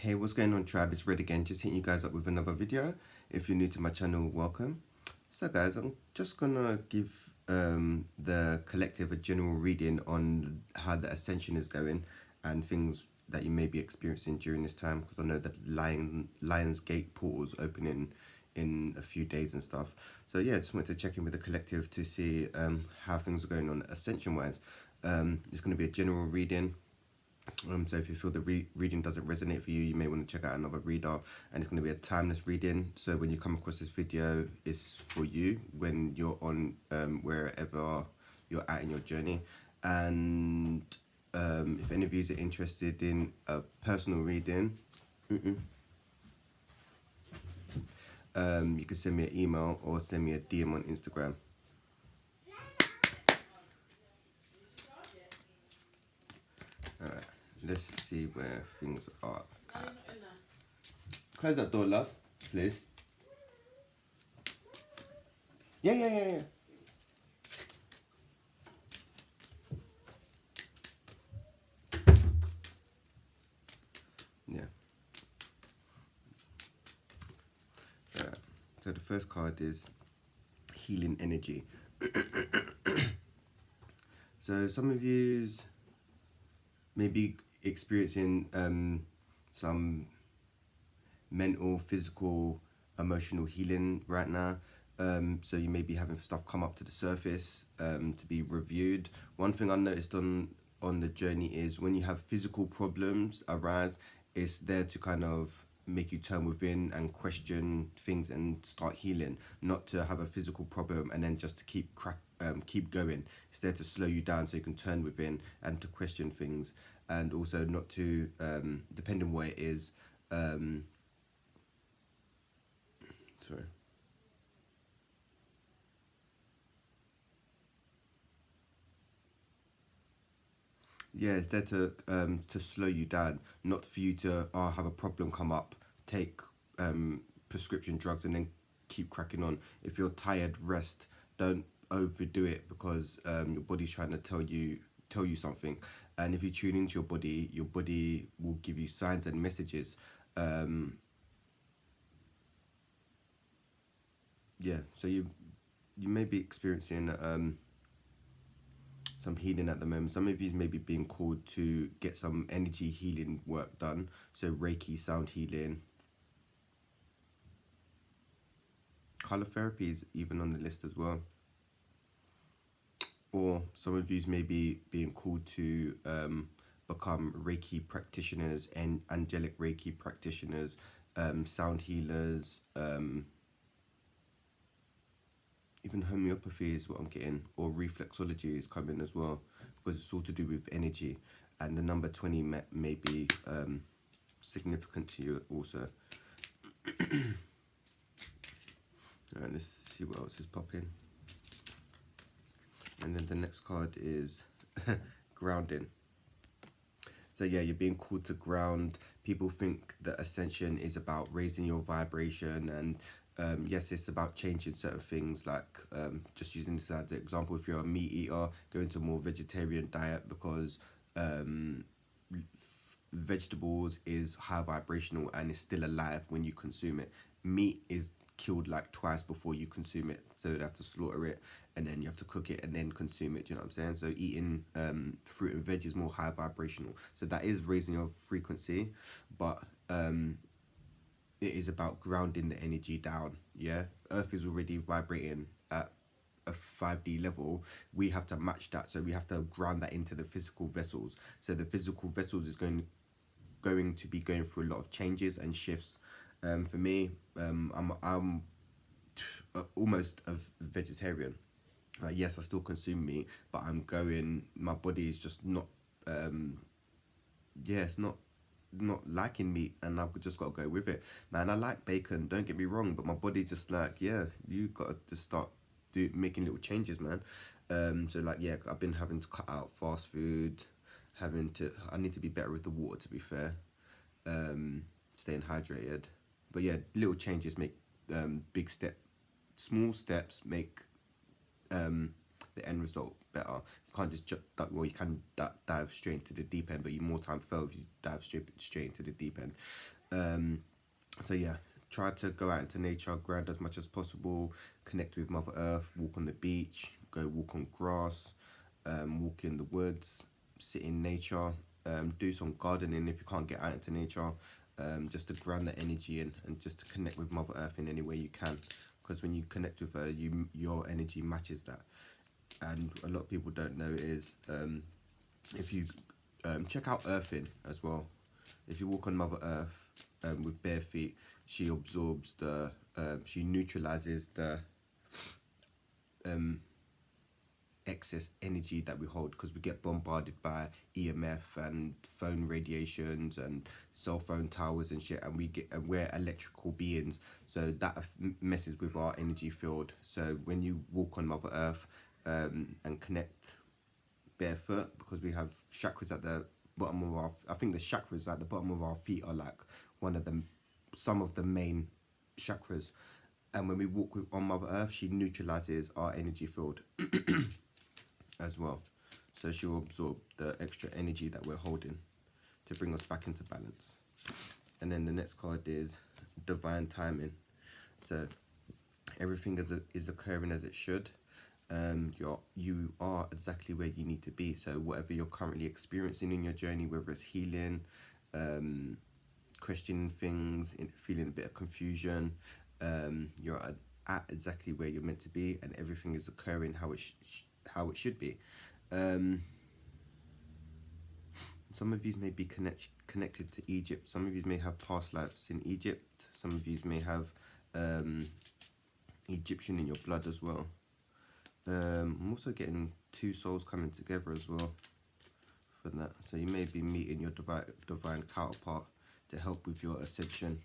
Hey, what's going on, tribe? It's Red again, just hitting you guys up with another video. If you're new to my channel, welcome. So guys, I'm just gonna give the collective a general reading on how the Ascension is going and things that you may be experiencing during this time, because I know that Lion's Gate portal's opening in a few days and stuff. So yeah, just wanted to check in with the collective to see how things are going on Ascension wise. It's going to be a general reading. So if you feel the reading doesn't resonate for you, you may want to check out another reader, and it's going to be a timeless reading. So when you come across this video, it's for you when you're on wherever you're at in your journey. And if any of you are interested in a personal reading, you can send me an email or send me a DM on Instagram. Alright, let's see where things are at. Close that door, love, please. Yeah. Yeah. Alright, so the first card is Healing Energy. So some of yous may be experiencing some mental, physical, emotional healing right now. So you may be having stuff come up to the surface to be reviewed. One thing I noticed on the journey is when you have physical problems arise, it's there to kind of make you turn within and question things and start healing, not to have a physical problem and then just to keep going. It's there to slow you down so you can turn within and to question things, and also not to depending on what it is. Sorry. Yeah, it's there to slow you down, not for you to have a problem come up, take prescription drugs and then keep cracking on. If you're tired, rest. Don't overdo it, because your body's trying to tell you something. And if you tune into your body will give you signs and messages. Yeah, so you may be experiencing some healing at the moment. Some of you may be being called to get some energy healing work done. So Reiki, sound healing. Color therapy is even on the list as well. Or some of you may be being called to become Reiki practitioners and angelic Reiki practitioners, sound healers, even homeopathy is what I'm getting, or reflexology is coming as well, because it's all to do with energy, and the number 20 may be significant to you also. Alright, let's see what else is popping. And then the next card is grounding. So yeah, you're being called to ground. People think that Ascension is about raising your vibration, and yes, it's about changing certain things, like just using this as an example. If you're a meat eater, go into a more vegetarian diet, because vegetables is high vibrational and it's still alive when you consume it. Meat is killed like twice before you consume it, so you have to slaughter it and then you have to cook it and then consume it. Do you know what I'm saying? So eating fruit and veg is more high vibrational, so that is raising your frequency, but it is about grounding the energy down. Yeah, Earth is already vibrating at a 5D level. We have to match that, so we have to ground that into the physical vessels. So the physical vessels is going to be going through a lot of changes and shifts. For me, I'm almost a vegetarian. Yes, I still consume meat, but my body is just not it's not liking meat, and I've just got to go with it. Man, I like bacon, don't get me wrong, but my body's just like, yeah, you got to just start making little changes, man. So like, yeah, I've been having to cut out fast food, I need to be better with the water, to be fair, staying hydrated. But yeah, little changes make small steps make the end result better. You can't just well, you can dive straight into the deep end, but you more time fail if you dive straight into the deep end. So yeah, try to go out into nature, ground as much as possible, connect with Mother Earth, walk on the beach, go walk on grass, walk in the woods, sit in nature, do some gardening if you can't get out into nature, just to ground the energy in and just to connect with Mother Earth in any way you can. Because when you connect with her, your energy matches that. And a lot of people don't know is if you check out earthing as well. If you walk on Mother Earth with bare feet, she absorbs she neutralizes the excess energy that we hold, because we get bombarded by EMF and phone radiations and cell phone towers and shit, and we're electrical beings, so that messes with our energy field. So when you walk on Mother Earth and connect barefoot, because we have chakras at the bottom of I think the chakras at the bottom of our feet are like some of the main chakras, and when we walk on Mother Earth, she neutralizes our energy field as well. So she'll absorb the extra energy that we're holding to bring us back into balance. And then the next card is divine timing. So everything is occurring as it should. You are exactly where you need to be. So whatever you're currently experiencing in your journey, whether it's healing, questioning things, feeling a bit of confusion, you're at exactly where you're meant to be, and everything is occurring how it should be. Some of you may be connected to Egypt. Some of you may have past lives in Egypt. Some of you may have Egyptian in your blood as well. I'm also getting two souls coming together as well for that. So you may be meeting your divine counterpart to help with your ascension.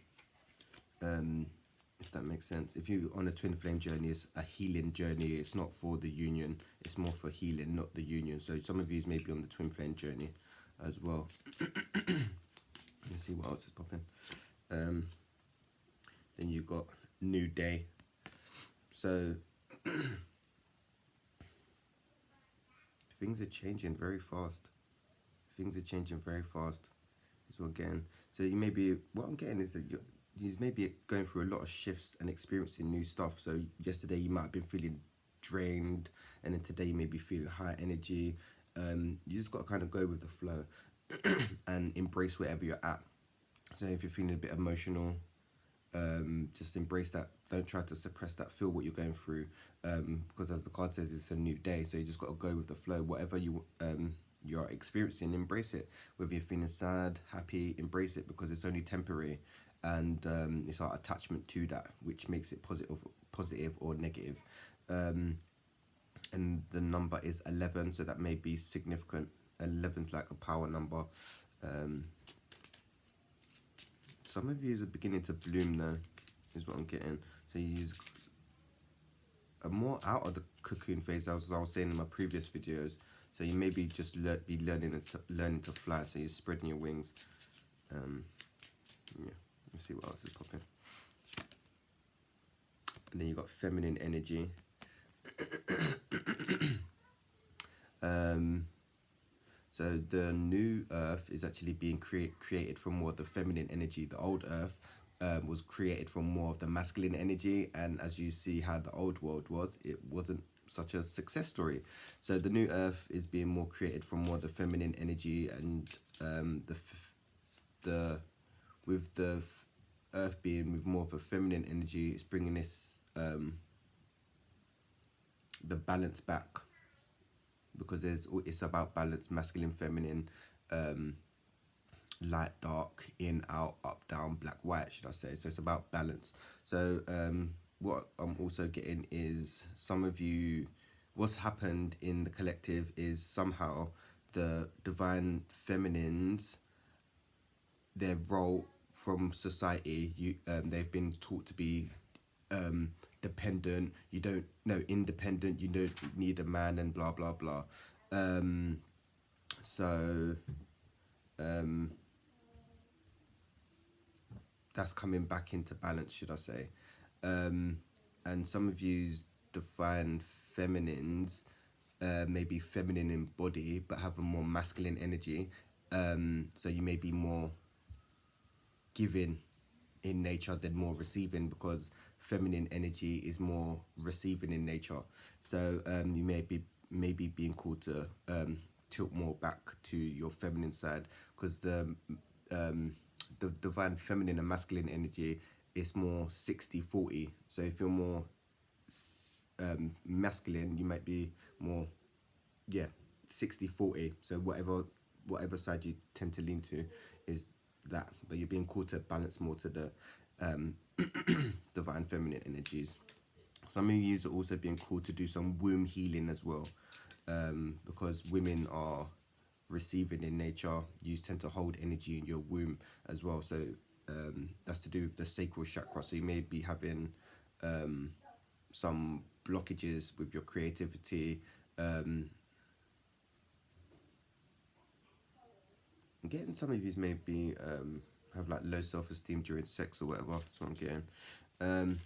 If that makes sense. If you're on a twin flame journey, it's a healing journey. It's not for the union. It's more for healing, not the union. So some of you may be on the twin flame journey as well. Let's see what else is popping. Then you got new day. So things are changing very fast. Is what I'm getting. So you may be, what I'm getting is that you may be going through a lot of shifts and experiencing new stuff. So yesterday you might have been feeling drained, and then today you may be feeling high energy. You just got to kind of go with the flow and embrace wherever you're at. So if you're feeling a bit emotional, just embrace that. Don't try to suppress that. Feel what you're going through, because as the card says, it's a new day. So you just got to go with the flow. Whatever you're experiencing, embrace it. Whether you're feeling sad, happy, embrace it, because it's only temporary, and it's our attachment to that which makes it positive or negative. And the number is 11, so that may be significant. 11's like a power number. Some of you are beginning to bloom now, is what I'm getting. So you are more out of the cocoon phase, as I was saying in my previous videos. So you may be just learning to fly. So you're spreading your wings. Yeah, let's see what else is popping. And then you got feminine energy. So the new earth is actually being created from more of the feminine energy. The old earth was created from more of the masculine energy, and as you see how the old world was, it wasn't such a success story. So the new earth is being more created from more of the feminine energy, and with the earth being with more of a feminine energy, it's bringing this the balance back, because it's about balance, masculine, feminine, light, dark, in, out, up, down, black, white, should I say. So it's about balance. So what I'm also getting is some of you, what's happened in the collective is somehow the divine feminines, their role from society, they've been taught to be dependent. You don't know, independent. You don't need a man, and blah blah blah. That's coming back into balance, should I say. And some of you divine feminines maybe feminine in body but have a more masculine energy. So you may be more giving in nature than more receiving, because feminine energy is more receiving in nature. So you may be maybe being called to tilt more back to your feminine side, because the divine feminine and masculine energy is more 60-40. So if you're more masculine, you might be more, yeah, 60-40. So whatever side you tend to lean to is that, but you're being called to balance more to the divine feminine energies. Some of you are also being called to do some womb healing as well, because women are receiving in nature. You tend to hold energy in your womb as well, so that's to do with the sacral chakra. So you may be having some blockages with your creativity. Getting some of you maybe have like low self-esteem during sex or whatever. That's what I'm getting.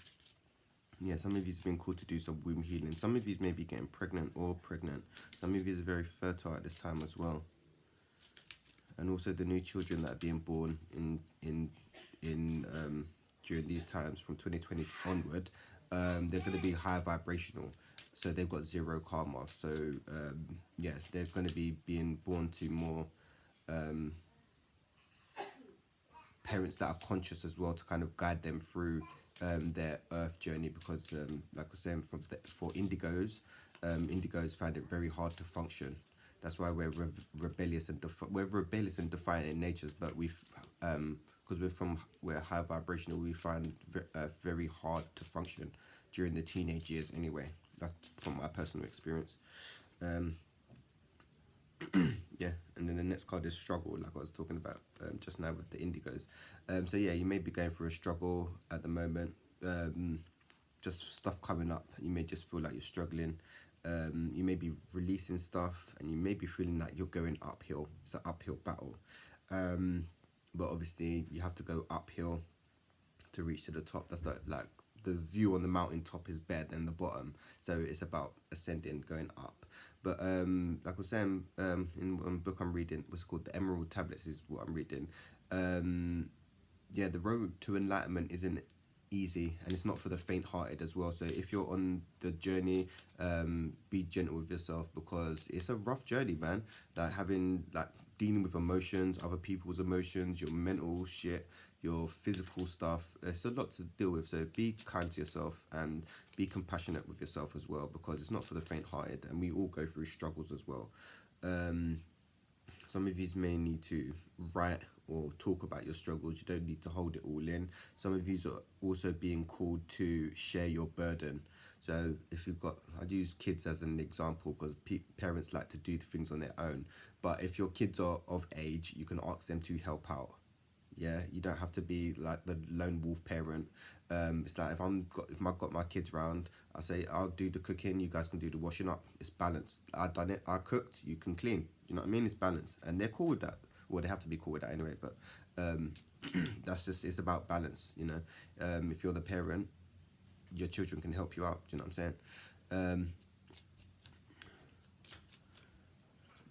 Yeah, some of you've been called to do some womb healing. Some of you may be getting pregnant or pregnant. Some of you are very fertile at this time as well. And also the new children that are being born in during these times from 2020 onward, they're going to be high vibrational. So they've got zero karma. So yeah, they're going to be being born to more parents that are conscious as well, to kind of guide them through their earth journey, because like I was saying, for indigos find it very hard to function. That's why we're rebellious and we're rebellious and defiant in natures, but because we're high vibrational, we find very hard to function during the teenage years anyway. That's from my personal experience. Yeah, and then the next card is struggle, like I was talking about just now with the indigos. So yeah, you may be going through a struggle at the moment. Just stuff coming up. You may just feel like you're struggling. You may be releasing stuff, and you may be feeling like you're going uphill. It's an uphill battle. But obviously, you have to go uphill to reach to the top. That's like the view on the mountain top is better than the bottom. So it's about ascending, going up. But like I was saying, in one book I'm reading, what's called The Emerald Tablets is what I'm reading. Yeah, the road to enlightenment isn't easy, and it's not for the faint-hearted as well. So if you're on the journey, be gentle with yourself, because it's a rough journey, man. Like dealing with emotions, other people's emotions, your mental shit, your physical stuff. It's a lot to deal with. So be kind to yourself and be compassionate with yourself as well, because it's not for the faint-hearted, and we all go through struggles as well. Some of you may need to write or talk about your struggles. You don't need to hold it all in. Some of you are also being called to share your burden. So if you've got, I'd use kids as an example, because parents like to do things on their own. But if your kids are of age, you can ask them to help out. Yeah, you don't have to be like the lone wolf parent. It's like if I've got my kids round, I say I'll do the cooking, you guys can do the washing up. It's balanced. I done it. I cooked. You can clean. You know what I mean? It's balanced, and they're cool with that. Well, they have to be cool with that anyway. But that's just, it's about balance. You know, if you're the parent, your children can help you out. Do you know what I'm saying?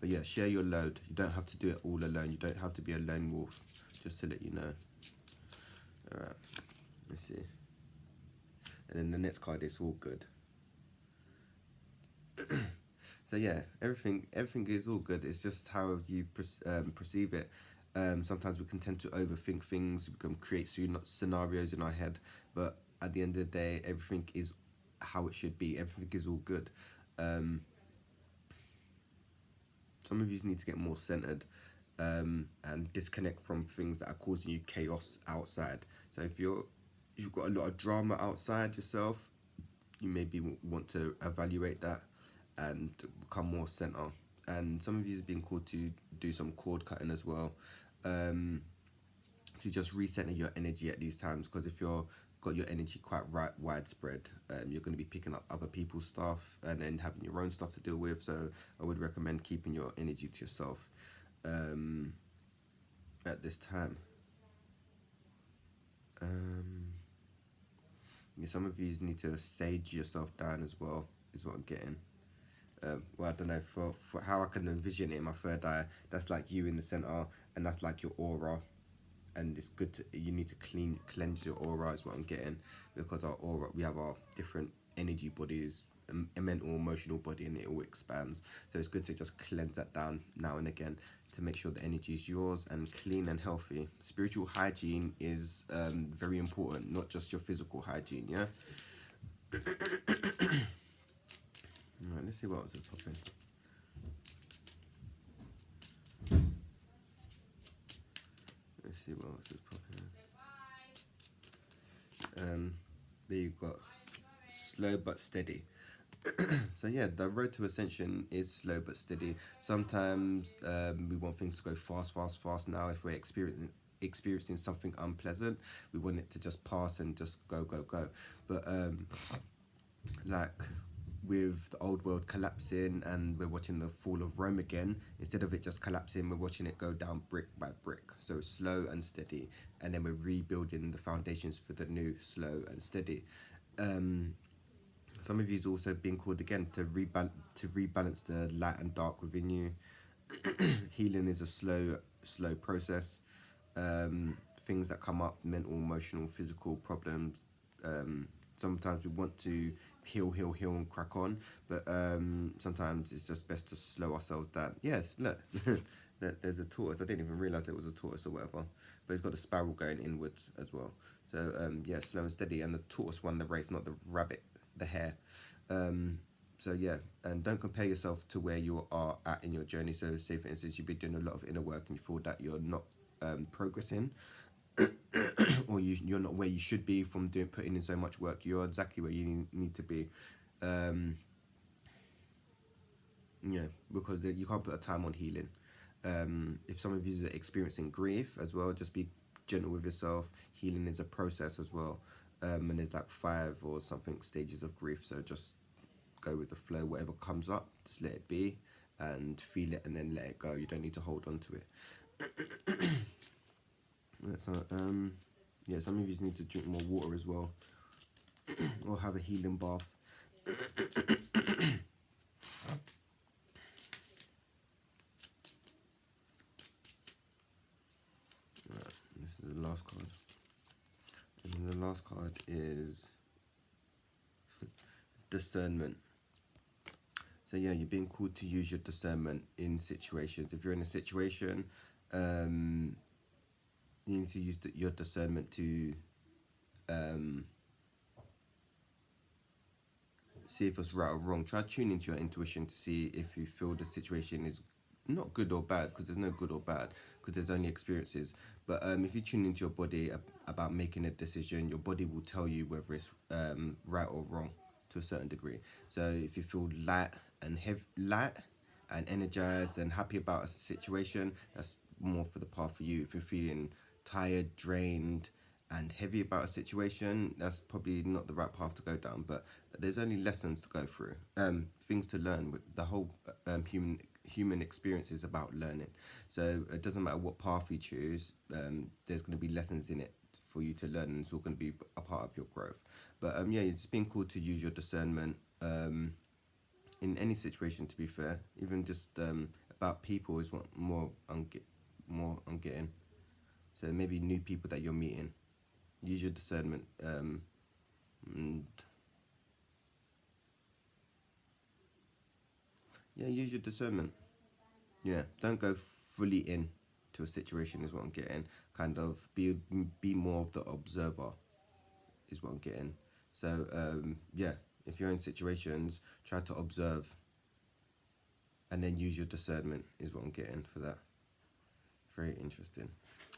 But yeah, share your load. You don't have to do it all alone. You don't have to be a lone wolf. Just to let you know. Alright, let's see. And then the next card is all good. So yeah, everything is all good. It's just how you perceive it. Sometimes we can tend to overthink things. We can create scenarios in our head, but at the end of the day, everything is how it should be. Everything is all good. Some of you need to get more centered and disconnect from things that are causing you chaos outside. So if you've got a lot of drama outside yourself, you maybe want to evaluate that and become more center. And some of you have been called to do some cord cutting as well, to just recenter your energy at these times, because if you're got your energy quite widespread, you're going to be picking up other people's stuff and then having your own stuff to deal with. So I would recommend keeping your energy to yourself at this time. Yeah, some of you need to sage yourself down as well, is what I'm getting. Well, I don't know, for how I can envision it in my third eye, that's like you in the center, and that's like your aura. And it's good to, you need to cleanse your aura is what I'm getting, because our aura, we have our different energy bodies, a mental, emotional body, and it all expands. So it's good to just cleanse that down now and again to make sure the energy is yours and clean and healthy. Spiritual hygiene is very important, not just your physical hygiene. Yeah. All right, let's see what else is popping. Let's see what else is popping. There you got slow but steady. So yeah, the road to ascension is slow but steady. Sometimes we want things to go fast now. If we're experiencing something unpleasant, we want it to just pass and just go. But like with the old world collapsing and we're watching the fall of Rome again, instead of it just collapsing, we're watching it go down brick by brick. So slow and steady, and then we're rebuilding the foundations for the new, slow and steady. Some of you's also been called again to rebalance the light and dark within you. Healing is a slow process. Things that come up, mental, emotional, physical problems. Sometimes we want to heal and crack on, but sometimes it's just best to slow ourselves down. Yes, look, there's a tortoise. I didn't even realize it was a tortoise or whatever, but it's got a spiral going inwards as well. So yeah, slow and steady, and the tortoise won the race, not the rabbit, the hare. So yeah, and don't compare yourself to where you are at in your journey. So say for instance, you've been doing a lot of inner work and you feel that you're not progressing, or you're not where you should be from putting in so much work. You're exactly where you need to be. Yeah, because you can't put a time on healing. If some of you are experiencing grief as well, just be gentle with yourself. Healing is a process as well. And there's like 5 or something stages of grief. So just go with the flow. Whatever comes up, just let it be and feel it and then let it go. You don't need to hold on to it. So, yeah, some of you need to drink more water as well, or have a healing bath. Right, this is the last card. And then the last card is discernment. So yeah, you're being called to use your discernment in situations. If you're in a situation, you need to use your discernment to see if it's right or wrong. Try tuning into your intuition to see if you feel the situation is not good or bad, because there's no good or bad, because there's only experiences. But if you tune into your body about making a decision, your body will tell you whether it's right or wrong to a certain degree. So if you feel light and energized and happy about a situation, that's more for the path for you. If you're feeling tired, drained, and heavy about a situation, that's probably not the right path to go down. But there's only lessons to go through, things to learn. With the whole human experience is about learning. So it doesn't matter what path you choose. There's going to be lessons in it for you to learn, and it's all going to be a part of your growth. But yeah, it's been cool to use your discernment in any situation. To be fair, even just about people is what more I'm getting. So maybe new people that you're meeting. Use your discernment. And yeah, use your discernment. Yeah, don't go fully in to a situation is what I'm getting. Kind of be more of the observer is what I'm getting. So yeah, if you're in situations, try to observe and then use your discernment is what I'm getting for that. Very interesting.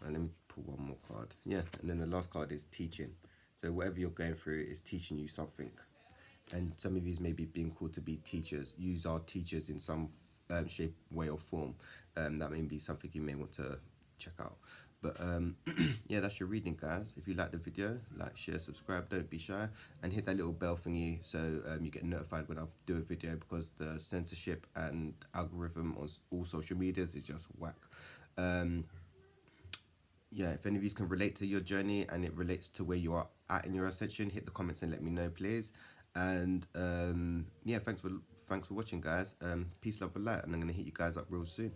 And let me pull one more card. Yeah, and then the last card is teaching. So whatever you're going through is teaching you something. And some of you may be being called to be teachers. Use our teachers in some shape, way, or form. That may be something you may want to check out. But yeah, that's your reading, guys. If you like the video, like, share, subscribe, don't be shy, and hit that little bell thingy so you get notified when I do a video, because the censorship and algorithm on all social medias is just whack. Yeah, if any of you can relate to your journey and it relates to where you are at in your ascension, hit the comments and let me know, please. And yeah, thanks for watching, guys. Peace, love, and light, and I'm gonna hit you guys up real soon.